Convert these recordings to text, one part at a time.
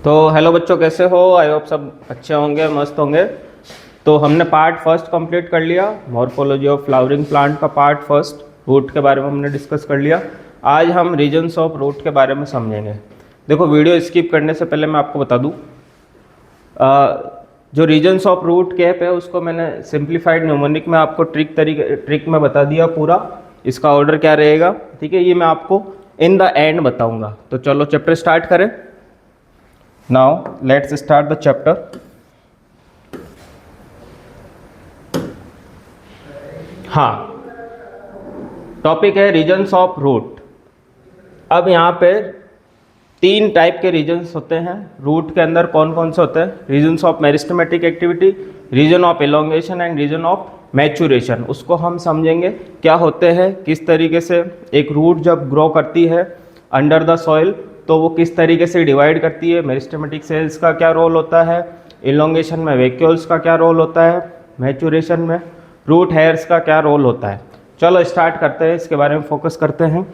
तो हेलो बच्चों, कैसे हो? आई होप सब अच्छे होंगे, मस्त होंगे। तो हमने पार्ट फर्स्ट कंप्लीट कर लिया, मॉर्फोलॉजी ऑफ फ्लावरिंग प्लांट का पार्ट फर्स्ट, रूट के बारे में हमने डिस्कस कर लिया। आज हम रीजन्स ऑफ रूट के बारे में समझेंगे। देखो, वीडियो स्किप करने से पहले मैं आपको बता दूं, जो रीजन्स ऑफ रूट कैप है उसको मैंने सिंप्लीफाइड न्यूमोनिक में आपको ट्रिक में बता दिया पूरा। इसका ऑर्डर क्या रहेगा, ठीक है, ये मैं आपको इन द एंड बताऊंगा। तो चलो चैप्टर स्टार्ट करें। Now let's start the chapter. हाँ, टॉपिक है रीजन्स ऑफ रूट। अब यहाँ पे तीन टाइप के रीजन्स होते हैं रूट के अंदर। कौन कौन से होते हैं? Regions of meristematic activity, region of elongation and region of maturation. उसको हम समझेंगे क्या होते हैं, किस तरीके से एक रूट जब ग्रो करती है अंडर द सॉइल तो वो किस तरीके से डिवाइड करती है, मेरिस्टेमेटिक सेल्स का क्या रोल होता है, इलोंगेशन में वैक्यूल्स का क्या रोल होता है, मैच्योरेशन में रूट हेयर्स का क्या रोल होता है। चलो स्टार्ट करते हैं, इसके बारे में फोकस करते हैं।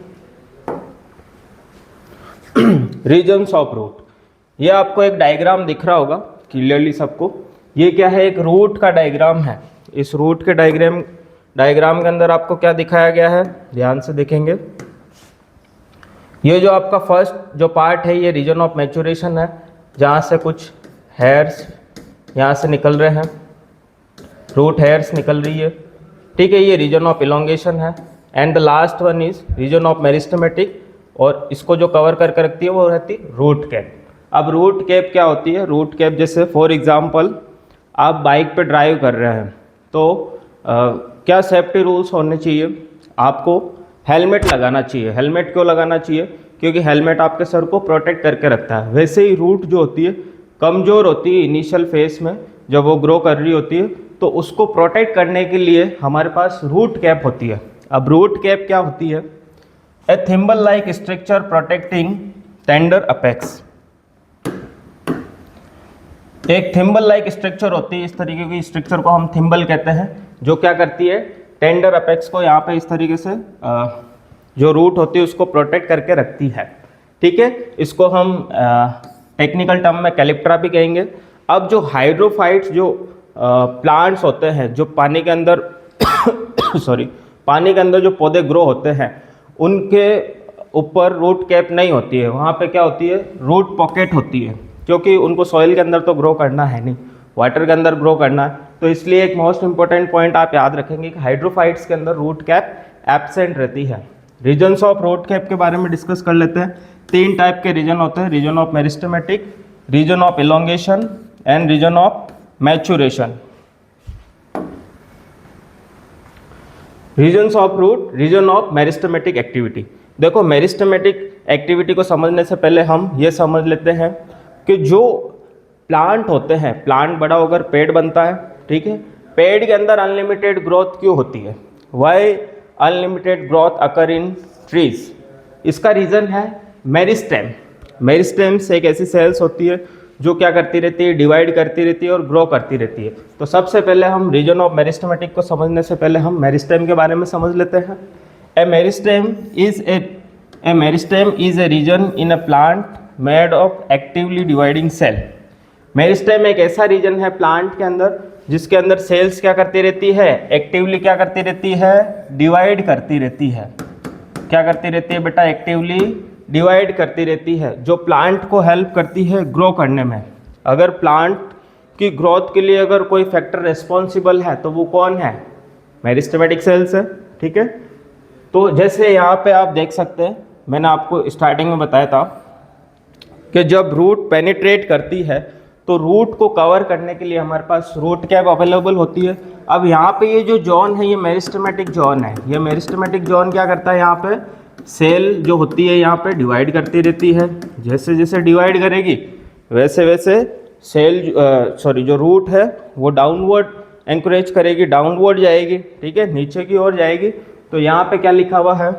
रीजन्स ऑफ रूट, ये आपको एक डायग्राम दिख रहा होगा क्लियरली सबको। ये क्या है? एक रूट का डायग्राम है। इस रूट के डायग्राम के अंदर आपको क्या दिखाया गया है, ध्यान से देखेंगे। ये जो आपका फर्स्ट जो पार्ट है ये रीजन ऑफ मैच्योरेशन है, जहाँ से कुछ हेयर्स यहाँ से निकल रहे हैं, रूट हेयर्स निकल रही है, ठीक है। ये रीजन ऑफ इलोंगेशन है and the last one is region of meristematic, और इसको जो कवर करके रखती है वो रहती है रूट कैप। अब रूट कैप क्या होती है? रूट कैप जैसे फॉर एग्जांपल आप बाइक पे ड्राइव कर रहे हैं तो क्या सेफ्टी रूल्स होने चाहिए? आपको हेलमेट लगाना चाहिए। हेलमेट क्यों लगाना चाहिए? क्योंकि हेलमेट आपके सर को प्रोटेक्ट करके रखता है। वैसे ही रूट जो होती है कमज़ोर होती है इनिशियल फेज में, जब वो ग्रो कर रही होती है तो उसको प्रोटेक्ट करने के लिए हमारे पास रूट कैप होती है। अब रूट कैप क्या होती है? A thimble like structure protecting tender apex. एक थिम्बल लाइक स्ट्रक्चर होती है, इस तरीके की स्ट्रक्चर को हम थिम्बल कहते हैं, जो क्या करती है टेंडर अपेक्स को यहाँ पे इस तरीके से जो रूट होती है उसको प्रोटेक्ट करके रखती है, ठीक है। इसको हम टेक्निकल टर्म में कैलिप्ट्रा भी कहेंगे। अब जो हाइड्रोफाइट्स जो प्लांट्स होते हैं जो पानी के अंदर पानी के अंदर जो पौधे ग्रो होते हैं उनके ऊपर रूट कैप नहीं होती है। वहाँ पे क्या होती है? रूट पॉकेट होती है, क्योंकि उनको सॉइल के अंदर तो ग्रो करना है नहीं, वाटर के अंदर ग्रो करना है। तो इसलिए एक मोस्ट इंपॉर्टेंट पॉइंट आप याद रखेंगे कि हाइड्रोफाइट्स के अंदर रूट कैप एब्सेंट रहती है। रीजन्स ऑफ रूट कैप के बारे में डिस्कस कर लेते हैं। तीन टाइप के रीजन होते हैं, region of meristematic, region of elongation and region of maturation. Regions of root, region of meristematic activity. देखो, मेरिस्टेमेटिक एक्टिविटी को समझने से पहले हम ये समझ लेते हैं कि जो प्लांट होते हैं, प्लांट बड़ा होकर पेड़ बनता है, ठीक है। पेड़ के अंदर अनलिमिटेड ग्रोथ क्यों होती है? वाई अनलिमिटेड ग्रोथ अकर इन ट्रीज? इसका रीज़न है मेरिस्टेम। मेरिस्टेम्स एक ऐसी सेल्स होती है जो क्या करती रहती है, डिवाइड करती रहती है और ग्रो करती रहती है। तो सबसे पहले हम रीजन ऑफ मेरिस्टेमेटिक को समझने से पहले हम मेरिस्टेम के बारे में समझ लेते हैं। A meristem is a region in a plant made of actively dividing cell. Meristem एक ऐसा रीजन है प्लांट के अंदर जिसके अंदर सेल्स क्या करती रहती है? एक्टिवली क्या करती रहती है? डिवाइड करती रहती है। क्या करती रहती है बेटा? एक्टिवली डिवाइड करती रहती है, जो प्लांट को हेल्प करती है ग्रो करने में। अगर प्लांट की ग्रोथ के लिए अगर कोई फैक्टर रिस्पॉन्सिबल है तो वो कौन है? मेरिस्टेमेटिक सेल्स है, ठीक है। तो जैसे यहाँ पे आप देख सकते हैं, मैंने आपको स्टार्टिंग में बताया था कि जब रूट पेनिट्रेट करती है तो रूट को कवर करने के लिए हमारे पास रूट कैप अवेलेबल होती है। अब यहाँ पे ये जो जोन है ये मेरिस्टेमेटिक जोन है। ये मेरिस्टेमेटिक जोन क्या करता है? यहाँ पे सेल जो होती है यहाँ पे डिवाइड करती रहती है। जैसे जैसे डिवाइड करेगी वैसे वैसे जो रूट है वो डाउनवर्ड एंकरेज करेगी, डाउनवर्ड जाएगी, ठीक है, नीचे की ओर जाएगी। तो यहाँ पे क्या लिखा हुआ है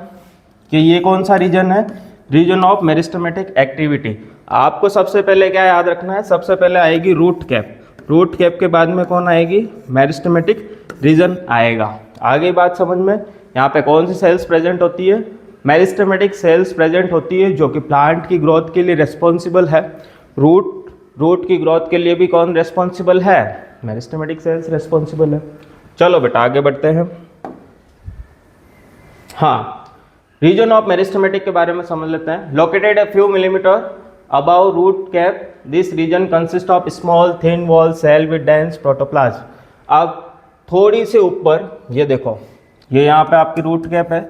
कि ये कौन सा रीजन है? Region of meristematic activity. आपको सबसे पहले क्या याद रखना है? सबसे पहले आएगी रूट कैप। रूट कैप के बाद में कौन आएगी? मेरिस्टेमेटिक रीजन आएगा। आगे बात समझ में, यहाँ पे कौन सी सेल्स प्रेजेंट होती है? मेरिस्टेमेटिक सेल्स प्रेजेंट होती है जो कि प्लांट की ग्रोथ के लिए रिस्पॉन्सिबल है। रूट की ग्रोथ के लिए भी कौन रेस्पॉन्सिबल है? मेरिस्टेमेटिक सेल्स रेस्पॉन्सिबल है। चलो बेटा आगे बढ़ते हैं। हाँ, रीजन ऑफ मेरिस्टेमेटिक के बारे में समझ लेते हैं। Located a few millimetre above root cap, this region consist of small thin wall cell with dense protoplasm. अब थोड़ी से ऊपर ये देखो, ये यहाँ पे आपकी रूट कैप है,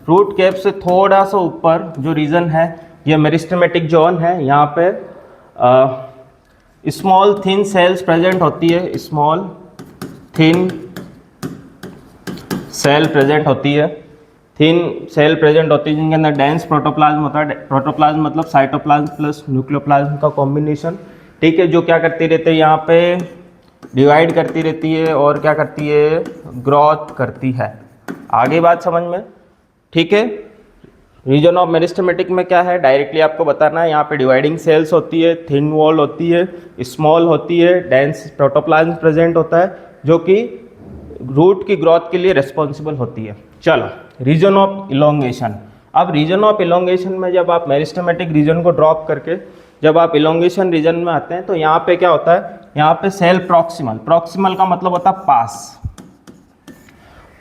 रूट कैप से थोड़ा सा ऊपर जो रीजन है ये मेरिस्टेमेटिक जोन है। यहाँ पे स्मॉल थिन सेल्स प्रेजेंट होती है, स्मॉल थिन सेल प्रेजेंट होती है, थिन सेल प्रेजेंट होती है जिनके अंदर डेंस प्रोटोप्लाज्म होता है। प्रोटोप्लाज्म मतलब साइटोप्लाज्म प्लस न्यूक्लियोप्लाज्म का कॉम्बिनेशन, ठीक है, जो क्या करती रहती है, यहाँ पे डिवाइड करती रहती है और क्या करती है, ग्रोथ करती है। आगे बात समझ में, ठीक है। रीजन ऑफ मेरिस्टेमेटिक में क्या है, डायरेक्टली आपको बताना है। यहाँ पे डिवाइडिंग सेल्स होती है, थिन वॉल होती है, स्मॉल होती है, डेंस प्रोटोप्लाज्म प्रेजेंट होता है जो कि रूट की ग्रोथ के लिए रिस्पॉन्सिबल होती है। चलो, रीजन ऑफ इलोंगेशन। अब रीजन ऑफ इलोंगेशन में जब आप मेरिस्टेमेटिक रीजन को ड्रॉप करके जब आप इलोंगेशन रीजन में आते हैं तो यहाँ पे क्या होता है, यहाँ पे सेल प्रॉक्सिमल, प्रॉक्सिमल का मतलब होता है पास,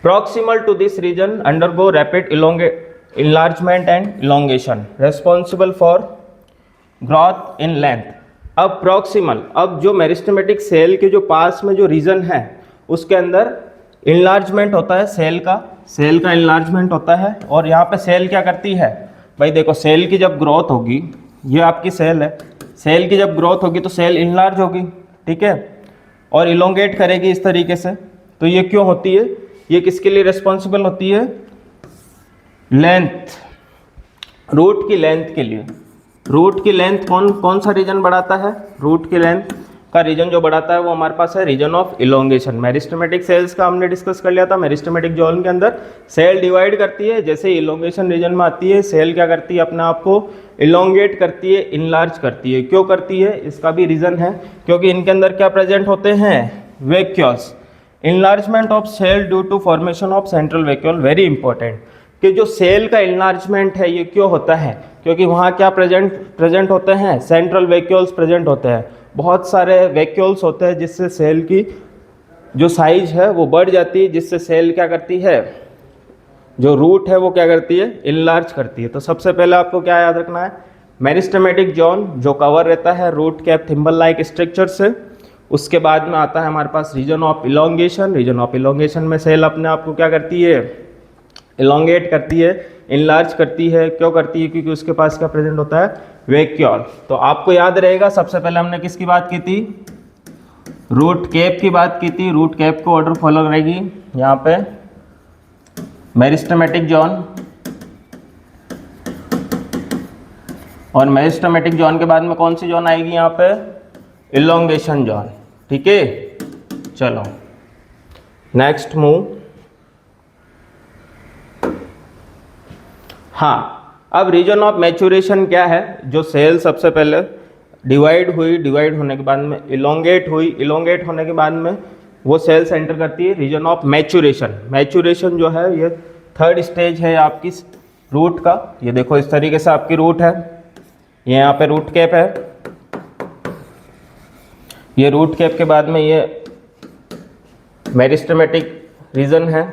proximal to this region undergo rapid enlargement and elongation responsible for growth in length। अब प्रॉक्सिमल, अब जो मेरिस्टेमेटिक सेल के जो पास में जो रीजन है उसके अंदर इनलार्जमेंट होता है, सेल का इनलार्जमेंट होता है। और यहाँ पे सेल क्या करती है भाई, देखो सेल की जब ग्रोथ होगी, ये आपकी सेल है, सेल की जब ग्रोथ होगी तो सेल इनलार्ज होगी, ठीक है, और इलोंगेट करेगी इस तरीके से। तो ये क्यों होती है, ये किसके लिए रिस्पॉन्सिबल होती है, लेंथ, रूट की लेंथ के लिए। रूट की लेंथ कौन सा रीजन बढ़ाता है, रूट की लेंथ का रीजन जो बढ़ाता है वो हमारे पास है region of elongation. Meristematic cells का हमने डिस्कस कर लिया था। मेरिस्टेमेटिक जोन के अंदर सेल डिवाइड करती है, जैसे इलोंगेशन रीजन में आती है सेल क्या करती है, अपने आप को इलोंगेट करती है, इनलार्ज करती है। क्यों करती है, इसका भी रीजन है, क्योंकि इनके अंदर क्या प्रेजेंट होते हैं, vacuoles. Enlargement of cell due to formation of central vacuole, very important, कि जो सेल का इनलार्जमेंट है ये क्यों होता है, क्योंकि वहाँ क्या प्रेजेंट होते हैं, सेंट्रल वैक्यूल्स प्रेजेंट होते हैं। बहुत सारे वैक्यूल्स होते हैं जिससे सेल की जो साइज है वो बढ़ जाती है, जिससे सेल क्या करती है, जो रूट है वो क्या करती है, इनलार्ज करती है। तो सबसे पहले आपको क्या याद रखना है, मेरिस्टेमेटिक जोन जो कवर रहता है root cap thimble like structure से। उसके बाद में आता है हमारे पास region of elongation. Region of elongation में सेल अपने आप को क्या करती है, इलोंगेट करती है, इनलार्ज करती है। क्यों करती है, क्योंकि उसके पास क्या प्रेजेंट होता है, वैक्यूल। तो आपको याद रहेगा सबसे पहले हमने किसकी बात की थी, रूट कैप की बात की थी। रूट कैप को ऑर्डर फॉलो करेगी यहाँ पे मेरिस्टेमेटिक जोन, और मेरिस्टेमेटिक जोन के बाद में कौन सी जोन आएगी यहाँ पे, इलोंगेशन जोन, ठीक है। चलो नेक्स्ट मूव। हाँ, अब रीजन ऑफ मैच्योरेशन क्या है, जो सेल सबसे पहले डिवाइड होने के बाद में इलोंगेट होने के बाद में वो सेल्स एंटर करती है रीजन ऑफ मैच्योरेशन। मैच्योरेशन जो है ये थर्ड स्टेज है आपकी रूट का। ये देखो इस तरीके से आपकी रूट है, ये यहाँ पे रूट कैप है, ये रूट कैप के बाद में ये मेरिस्टेमेटिक रीजन है,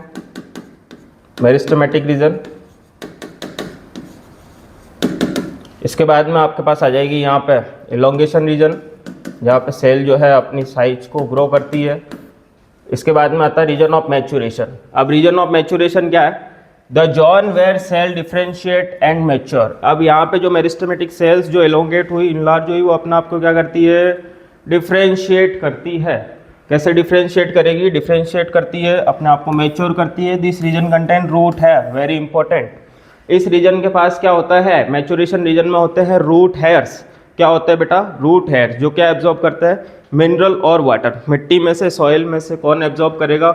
मेरिस्टेमेटिक रीजन। इसके बाद में आपके पास आ जाएगी यहाँ पे इलोंगेशन रीजन, जहाँ पे सेल जो है अपनी साइज को ग्रो करती है। इसके बाद में आता है रीजन ऑफ मैच्योरेशन। अब रीजन ऑफ मैच्योरेशन क्या है, the zone where cell differentiate and mature. अब यहाँ पे जो मेरिस्टेमेटिक सेल्स जो इलोंगेट हुई, इनलार्ज हुई, वो अपने आप को क्या करती है, डिफ्रेंशिएट करती है। कैसे डिफ्रेंशिएट करेगी, डिफ्रेंशिएट करती है, अपने आप को मैच्योर करती है। दिस रीजन कंटेन रूट है, वेरी इंपॉर्टेंट। इस रीजन के पास क्या होता है, मैच्योरेशन रीजन में होते हैं रूट हेयर्स। क्या होता है बेटा, रूट हेयर्स, जो क्या एब्जॉर्ब करता है, मिनरल और वाटर। मिट्टी में से, सॉइल में से कौन एब्जॉर्ब करेगा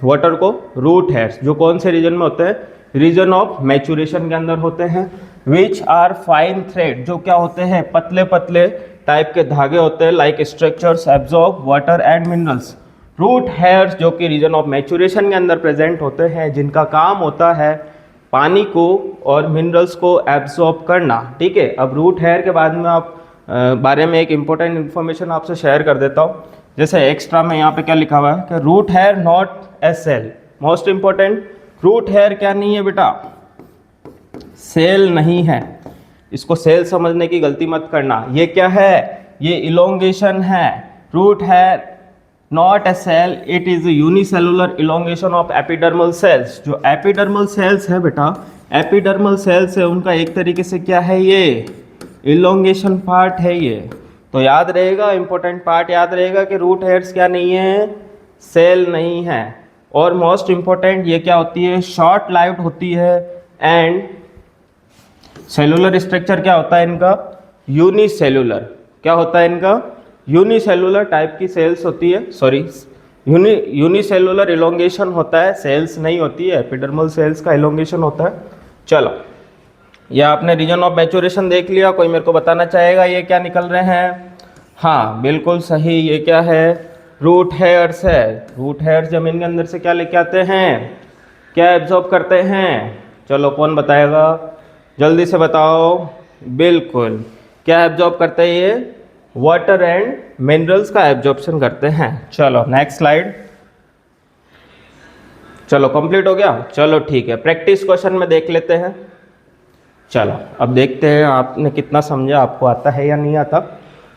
वाटर को, रूट हेयर्स, जो कौन से रीजन में होते हैं, रीजन ऑफ मैच्योरेशन के अंदर होते हैं। विच आर फाइन थ्रेड, जो क्या होते हैं, पतले पतले टाइप के धागे होते हैं, like structures absorb water and minerals. Root hairs जो कि रीजन ऑफ मैच्योरेशन के अंदर प्रेजेंट होते हैं, जिनका काम होता है पानी को और मिनरल्स को एब्जॉर्ब करना, ठीक है। अब रूट हेयर के बाद में आप बारे में एक इम्पोर्टेंट इन्फॉर्मेशन आपसे शेयर कर देता हूँ। जैसे एक्स्ट्रा में यहाँ पे क्या लिखा हुआ है कि root hair not a cell. Most important, root hair क्या नहीं है बेटा? सेल नहीं है। इसको सेल समझने की गलती मत करना। ये क्या है? ये इलोंगेशन है। Root hair not a cell, it is unicellular elongation of epidermal cells. जो एपिडर्मल सेल्स है बेटा, एपिडर्मल सेल्स है, उनका एक तरीके से क्या है? ये इलोंगेशन पार्ट है ये। तो याद रहेगा, इंपॉर्टेंट पार्ट याद रहेगा कि रूट हेयर्स क्या नहीं है? सेल नहीं है। और मोस्ट इंपॉर्टेंट, ये क्या होती है? शॉर्ट लाइव्ड होती है। एंड सेलुलर स्ट्रक्चर क्या होता है इनका? यूनिसेलुलर। क्या होता है इनका? यूनिसेलुलर टाइप की सेल्स होती है, सॉरी यूनिसेलुलर इलोंगेशन होता है, सेल्स नहीं होती है। एपिडर्मल सेल्स का इलोंगेशन होता है। चलो, ये आपने रीजन ऑफ मैच्योरेशन देख लिया। कोई मेरे को बताना चाहेगा ये क्या निकल रहे हैं? हाँ बिल्कुल सही, ये क्या है? रूट हेयर्स है। रूट हेयर्स जमीन के अंदर से क्या लेके आते हैं? क्या एब्जॉर्ब करते हैं? चलो कौन बताएगा? जल्दी से बताओ। बिल्कुल, क्या एब्जॉर्ब करते हैं ये? वाटर एंड मिनरल्स का एब्जॉर्प्शन करते हैं। चलो नेक्स्ट स्लाइड। चलो कंप्लीट हो गया। चलो ठीक है, प्रैक्टिस क्वेश्चन में देख लेते हैं। चलो अब देखते हैं आपने कितना समझा, आपको आता है या नहीं आता।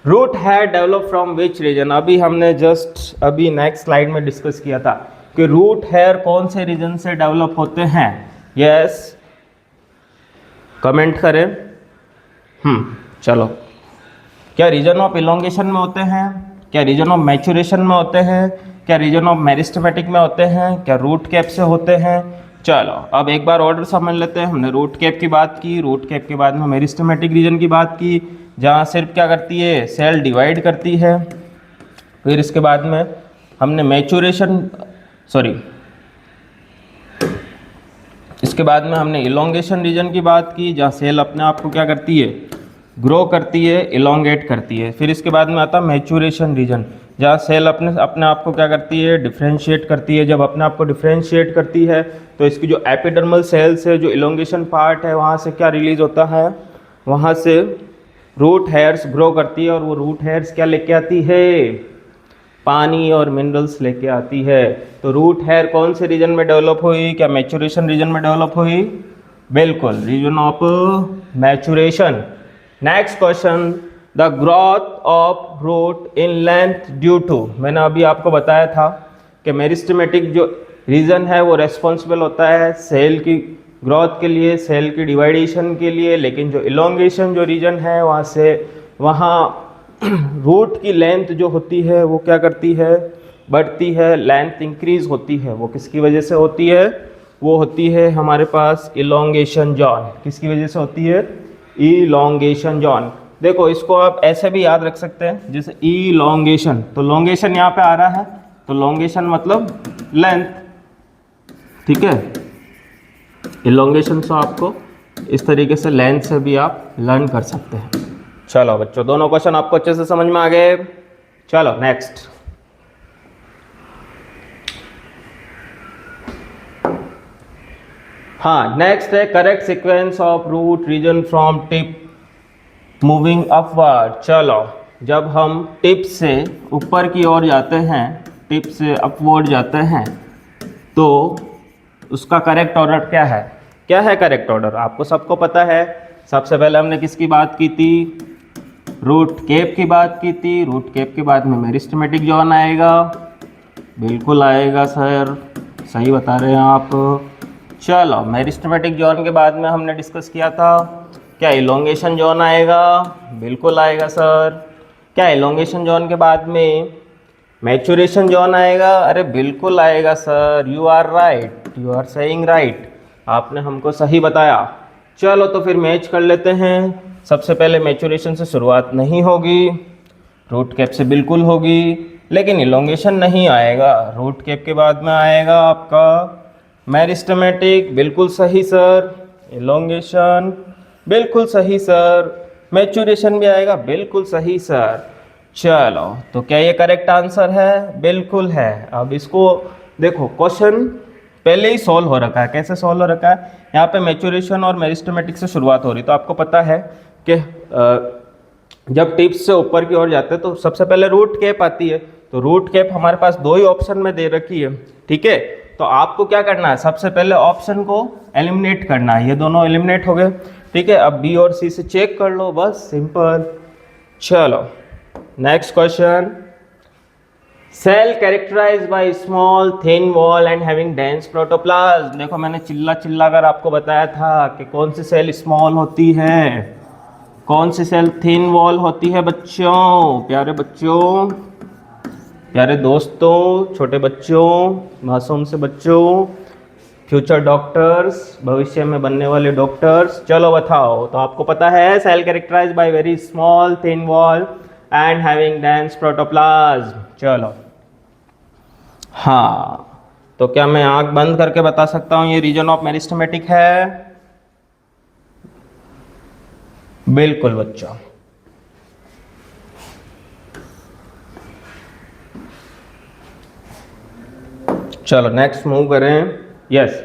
Root hair develop from which region? अभी हमने जस्ट अभी नेक्स्ट स्लाइड में डिस्कस किया था कि रूट हेयर कौन से रीजन से डेवलप होते हैं। यस, कमेंट करें। चलो, क्या रीजन ऑफ इलोंगेशन में होते हैं? क्या रीजन ऑफ मैच्योरेशन में होते हैं? क्या रीजन ऑफ मेरिस्टेमेटिक में होते हैं? क्या रूट कैप से होते हैं? चलो अब एक बार ऑर्डर समझ लेते हैं। हमने रूट कैप की बात की, रूट कैप के बाद में मेरिस्टेमेटिक रीजन की बात की, जहाँ सिर्फ क्या करती है? सेल डिवाइड करती है। फिर इसके बाद में हमने मैच्योरेशन, सॉरी इसके बाद में हमने इलोंगेशन रीजन की बात की, जहाँ सेल अपने आप को क्या करती है? ग्रो करती है, इलोंगेट करती है। फिर इसके बाद में आता है मैच्योरेशन रीजन, जहाँ सेल अपने आप को क्या करती है? डिफ्रेंशिएट करती है। जब अपने आप को डिफ्रेंशिएट करती है तो इसकी जो एपिडर्मल सेल्स है, जो इलोंगेशन पार्ट है, वहाँ से क्या रिलीज होता है? वहाँ से रूट हेयर्स ग्रो करती है। और वो रूट हेयर्स क्या लेके आती है? पानी और मिनरल्स लेके आती है। तो रूट हेयर कौन से रीजन में डेवलप हुई? क्या मैच्योरेशन रीजन में डेवलप हुई? बिल्कुल, region of maturation. Next question, the growth of root in length due to. मैंने अभी आपको बताया था कि मेरिस्टेमेटिक जो रीजन है वो रेस्पॉन्सिबल होता है सेल की ग्रोथ के लिए, सेल की डिवाइडेशन के लिए। लेकिन जो इलोंगेशन जो रीजन है वहाँ रूट की लेंथ जो होती है वो क्या करती है? बढ़ती है, लेंथ इंक्रीज होती है। वो किसकी वजह से होती है? वो होती है हमारे पास इलोंगेशन जॉन। किसकी वजह से होती है? Elongation John. देखो इसको आप ऐसे भी याद रख सकते हैं, जैसे इलोंगेशन, तो लोंगेशन यहाँ पे आ रहा है, तो लोंगेशन मतलब लेंथ, ठीक है। इलोंगेशन से आपको इस तरीके से लेंथ से भी आप लर्न कर सकते हैं। चलो बच्चों, दोनों क्वेश्चन आपको अच्छे से समझ में आ गए। चलो नेक्स्ट। हाँ, नेक्स्ट है correct sequence of root region from tip moving upward. चलो, जब हम टिप से ऊपर की ओर जाते हैं, टिप से अपवर्ड जाते हैं, तो उसका करेक्ट ऑर्डर क्या है? क्या है करेक्ट ऑर्डर? आपको सबको पता है। सबसे पहले हमने किसकी बात की थी? रूट केप की बात की थी। रूट केप के बाद में मेरिस्टेमेटिक जॉन आएगा। बिल्कुल आएगा सर, सही बता रहे हैं आप। चलो, मेरिस्टेमेटिक जॉन के बाद में हमने डिस्कस किया था क्या इलोंगेशन जॉन आएगा? बिल्कुल आएगा सर। क्या इलोंगेशन जॉन के बाद में मैच्योरेशन जॉन आएगा? अरे बिल्कुल आएगा sir, you are right, you are saying right, आपने हमको सही बताया। चलो तो फिर मैच कर लेते हैं। सबसे पहले मैच्योरेशन से शुरुआत नहीं होगी, रूट कैप से बिल्कुल होगी, लेकिन इलोंगेशन नहीं आएगा। रूट कैप के बाद में आएगा आपका मेरिस्टेमेटिक, बिल्कुल सही सर। इलोंगेशन, बिल्कुल सही सर। मैच्योरेशन भी आएगा, बिल्कुल सही सर। चलो, तो क्या ये करेक्ट आंसर है? बिल्कुल है। अब इसको देखो, क्वेश्चन पहले ही सॉल्व हो रखा है। कैसे सॉल्व हो रखा है? यहाँ पे मैच्योरेशन और मेरिस्टेमेटिक से शुरुआत हो रही, तो आपको पता है कि जब टिप्स से ऊपर की ओर जाते हैं तो सबसे पहले रूट कैप आती है। तो रूट कैप हमारे पास दो ही ऑप्शन में दे रखी है, ठीक है। तो आपको क्या करना है, सबसे पहले ऑप्शन को एलिमिनेट करना है। ये दोनों एलिमिनेट हो गए, ठीक है। अब बी और सी से चेक कर लो, बस सिंपल। चलो next question. Cell characterised by small thin wall and having dense protoplasm. देखो मैंने चिल्ला चिल्ला कर आपको बताया था कि कौन सी सेल स्मॉल होती है, कौन सी सेल थिन वॉल होती है बच्चों, प्यारे बच्चों, प्यारे दोस्तों, छोटे बच्चों, मासूम से बच्चों, फ्यूचर डॉक्टर्स, भविष्य में बनने वाले डॉक्टर्स। चलो बताओ, तो आपको पता है cell characterised by very small thin wall and having dense protoplasm. चलो हाँ, तो क्या मैं आंख बंद करके बता सकता हूँ ये रीजन ऑफ मेरिस्टेमेटिक है? बिल्कुल बच्चों। चलो नेक्स्ट मूव करें। यस,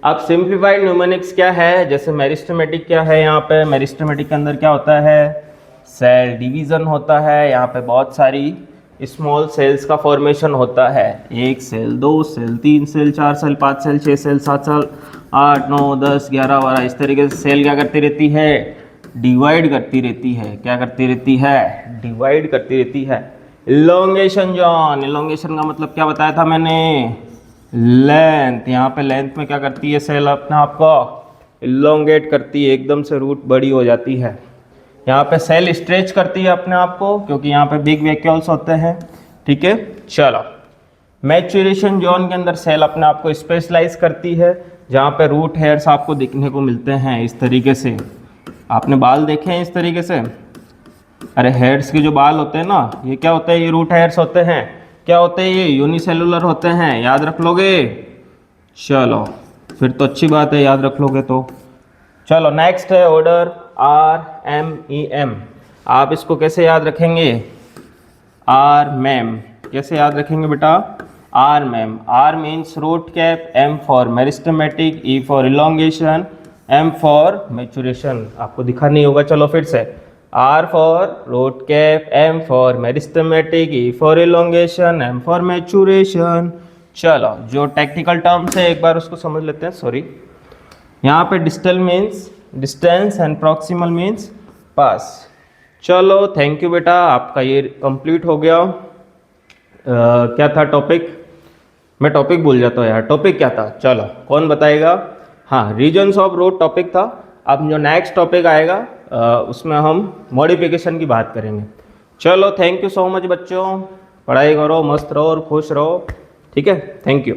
अब सिंप्लीफाइड न्यूमेरिक्स क्या है, जैसे मेरिस्टेमेटिक क्या है, यहाँ पे मेरिस्टेमेटिक के अंदर क्या होता है, सेल डिवीजन होता है। यहाँ पे बहुत सारी स्मॉल सेल्स का फॉर्मेशन होता है, 1 cell, 2 cell, 3 cell, 4 cell, 5 cell, 6 cell, 7 cell, 8, 9, 10, 11, 12, इस तरीके से सेल क्या करती रहती है, डिवाइड करती रहती है। क्या करती रहती है, डिवाइड करती रहती है। इलोंगेशन जॉन, इलोंगेशन का मतलब क्या बताया था मैंने, लेंथ। यहाँ पे लेंथ में क्या करती है सेल, अपने आप को इलोंगेट करती है, एकदम से रूट बड़ी हो जाती है। यहाँ पे सेल स्ट्रेच करती है अपने आप को, क्योंकि यहाँ पे बिग वैक्यूल्स होते हैं, ठीक है। चलो मैच्योरेशन जोन के अंदर सेल अपने आप को स्पेशलाइज करती है, जहाँ पे रूट हेयर्स आपको दिखने को मिलते हैं इस तरीके से। आपने बाल देखे हैं इस तरीके से, अरे हेयर्स के जो बाल होते हैं ना, ये क्या होते हैं, ये रूट हेयर्स होते हैं। क्या होते हैं, ये यूनिसेलुलर होते हैं, याद रख लोगे। चलो फिर तो अच्छी बात है, याद रख लोगे तो। चलो नेक्स्ट है ऑर्डर RMEM। आप इसको कैसे याद रखेंगे, RMEM कैसे याद रखेंगे बेटा, RMEM। R means root cap, M for meristematic, E for elongation, M for maturation. आपको दिखा नहीं होगा, चलो फिर से। R for root cap, M for meristematic, E for elongation, M for maturation. चलो जो टेक्निकल टर्म्स है एक बार उसको समझ लेते हैं। सॉरी, यहाँ पे distal means distance and proximal means पास। चलो थैंक यू बेटा, आपका ये कंप्लीट हो गया। क्या था टॉपिक, मैं टॉपिक भूल जाता हूँ यार, टॉपिक क्या था, चलो कौन बताएगा। हाँ, रीजन्स ऑफ रूट टॉपिक था। अब जो नेक्स्ट टॉपिक आएगा उसमें हम मॉडिफिकेशन की बात करेंगे। चलो थैंक यू सो मच बच्चों, पढ़ाई करो, मस्त रहो और खुश रहो, ठीक है। Thank you.